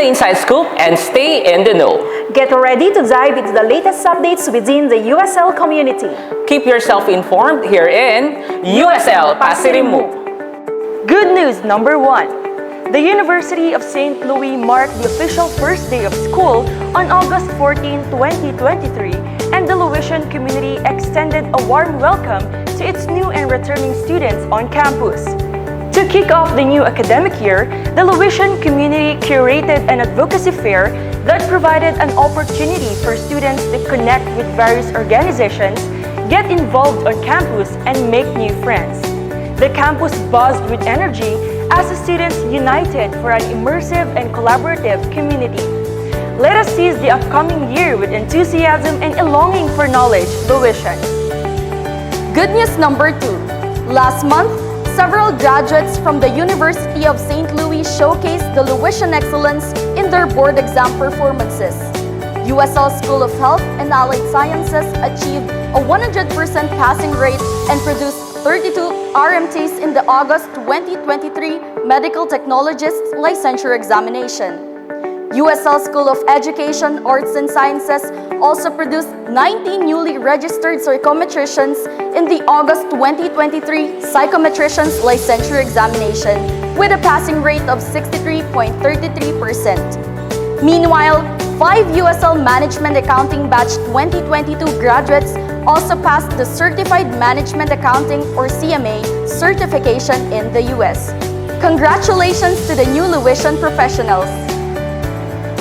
the inside scoop and stay in the know. Get ready to dive into the latest updates within the USL community. Keep yourself informed here in USL PASSIRIMMU. Good news number 1. The University of St. Louis marked the official first day of school on August 14, 2023, and the Louisian community extended a warm welcome to its new and returning students on campus. To kick off the new academic year, the Louisian community curated an advocacy fair that provided an opportunity for students to connect with various organizations, get involved on campus, and make new friends. The campus buzzed with energy as the students united for an immersive and collaborative community. Let us seize the upcoming year with enthusiasm and a longing for knowledge, Louisians. Good news number 2. Last month, several graduates from the University of St. Louis showcased the Louisian excellence in their board exam performances. USL School of Health and Allied Sciences achieved a 100% passing rate and produced 32 RMTs in the August 2023 Medical Technologist Licensure Examination. USL School of Education, Arts and Sciences also produced 19 newly registered psychometricians in the August 2023 Psychometricians Licensure Examination with a passing rate of 63.33%. Meanwhile, 5 USL Management Accounting Batch 2022 graduates also passed the Certified Management Accounting or CMA certification in the US. Congratulations to the new Louisian professionals!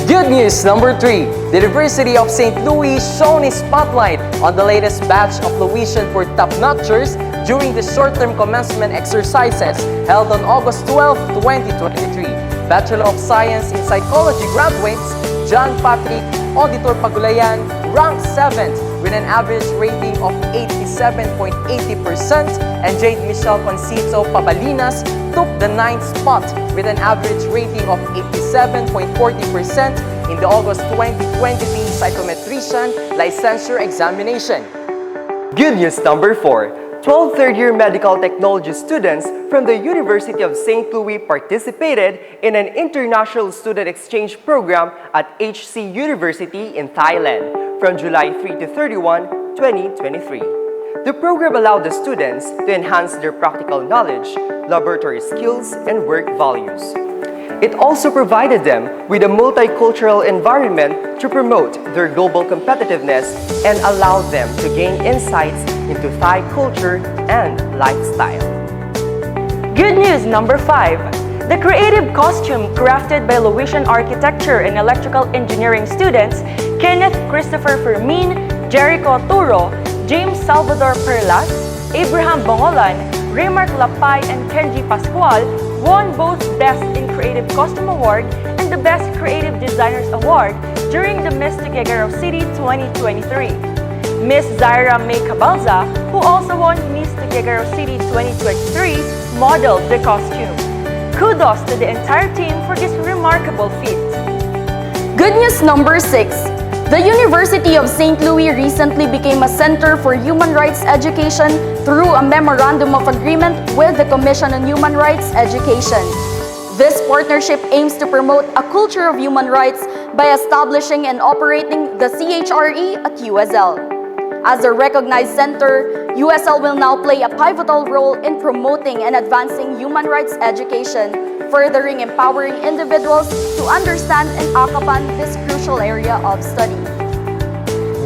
Good news number 3. The University of St. Louis shone a spotlight on the latest batch of Louisian for top-notchers during the short-term commencement exercises held on August 12, 2023. Bachelor of Science in Psychology graduates John Patrick Auditor Pagulayan ranked 7th with an average rating of 87.80%, and Jade Michelle Concito Pabalinas took the 9th spot with an average rating of 87.40% in the August 2023 Psychometrician Licensure Examination. Good news number 4. 12 third-year medical technology students from the University of St. Louis participated in an international student exchange program at HC University in Thailand from July 3 to 31, 2023. The program allowed the students to enhance their practical knowledge, laboratory skills, and work values. It also provided them with a multicultural environment to promote their global competitiveness and allowed them to gain insights into Thai culture and lifestyle. Good news number 5. The creative costume crafted by Louisian Architecture and Electrical Engineering students Kenneth Christopher Fermin, Jericho Turo, James Salvador Perlas, Abraham Bongolan, Remark Lapay, and Kenji Pascual won both Best in Creative Costume Award and the Best Creative Designers Award during the Miss Tuguegarao City 2023. Miss Zaira May Cabalza, who also won Miss Tuguegarao City 2023, modeled the costume. Kudos to the entire team for this remarkable feat. Good news number 6. The University of St. Louis recently became a Center for Human Rights Education through a Memorandum of Agreement with the Commission on Human Rights Education. This partnership aims to promote a culture of human rights by establishing and operating the CHRE at USL. As a recognized center, USL will now play a pivotal role in promoting and advancing human rights education, furthering empowering individuals to understand and act upon this crucial area of study.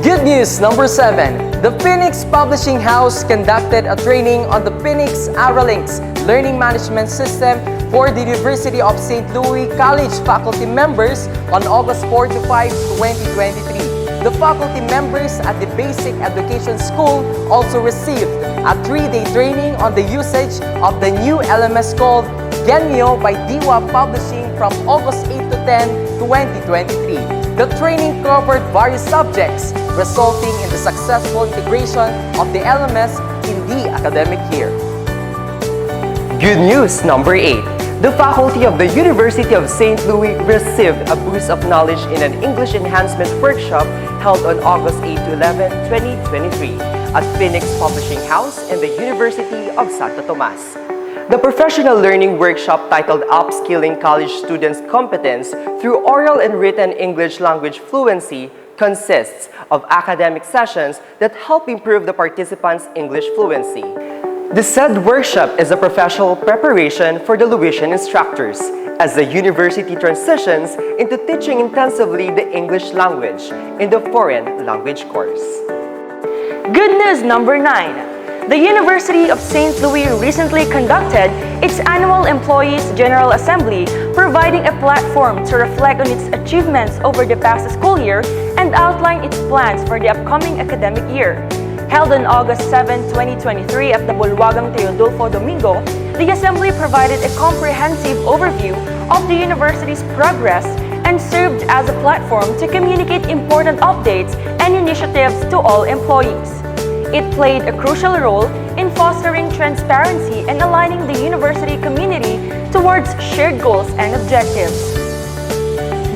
Good news number 7. The Phoenix Publishing House conducted a training on the Phoenix ARALinks Learning Management System for the University of St. Louis College faculty members on August 4 to 5, 2023. The faculty members at the Basic Education School also received a 3-day training on the usage of the new LMS called Genmyo by Diwa Publishing from August 8 to 10, 2023. The training covered various subjects, resulting in the successful integration of the LMS in the academic year. Good news number 8. The faculty of the University of St. Louis received a boost of knowledge in an English enhancement workshop held on August 8 to 11, 2023 at Phoenix Publishing House and the University of Santo Tomas. The professional learning workshop titled Upskilling College Students' Competence through Oral and Written English Language Fluency consists of academic sessions that help improve the participants' English fluency. The said workshop is a professional preparation for the Louisian instructors as the university transitions into teaching intensively the English language in the foreign language course. Good news number 9. The University of St. Louis recently conducted its annual Employees General Assembly, providing a platform to reflect on its achievements over the past school year and outline its plans for the upcoming academic year. Held on August 7, 2023 at the Bulwagang Teodulfo Domingo, the Assembly provided a comprehensive overview of the university's progress and served as a platform to communicate important updates and initiatives to all employees. It played a crucial role in fostering transparency and aligning the university community towards shared goals and objectives.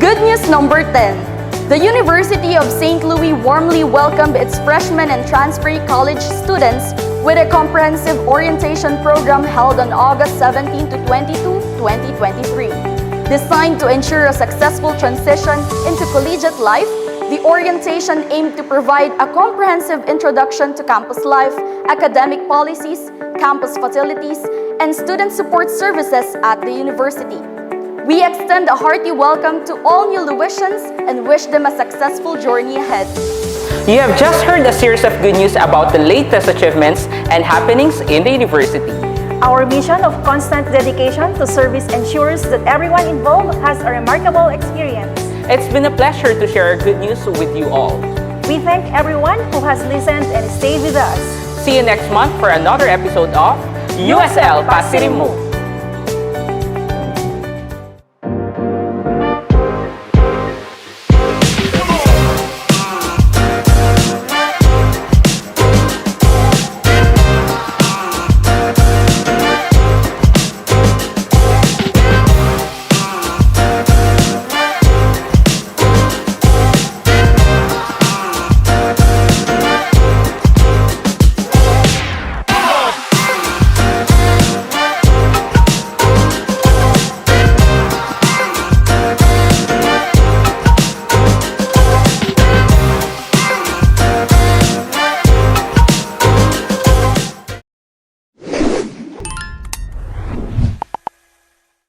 Good news number 10. The University of St. Louis warmly welcomed its freshmen and transferee college students with a comprehensive orientation program held on August 17 to 22, 2023. Designed to ensure a successful transition into collegiate life, the orientation aimed to provide a comprehensive introduction to campus life, academic policies, campus facilities, and student support services at the university. We extend a hearty welcome to all new Louisians and wish them a successful journey ahead. You have just heard a series of good news about the latest achievements and happenings in the university. Our mission of constant dedication to service ensures that everyone involved has a remarkable experience. It's been a pleasure to share good news with you all. We thank everyone who has listened and stayed with us. See you next month for another episode of USL PASSIRIMMU.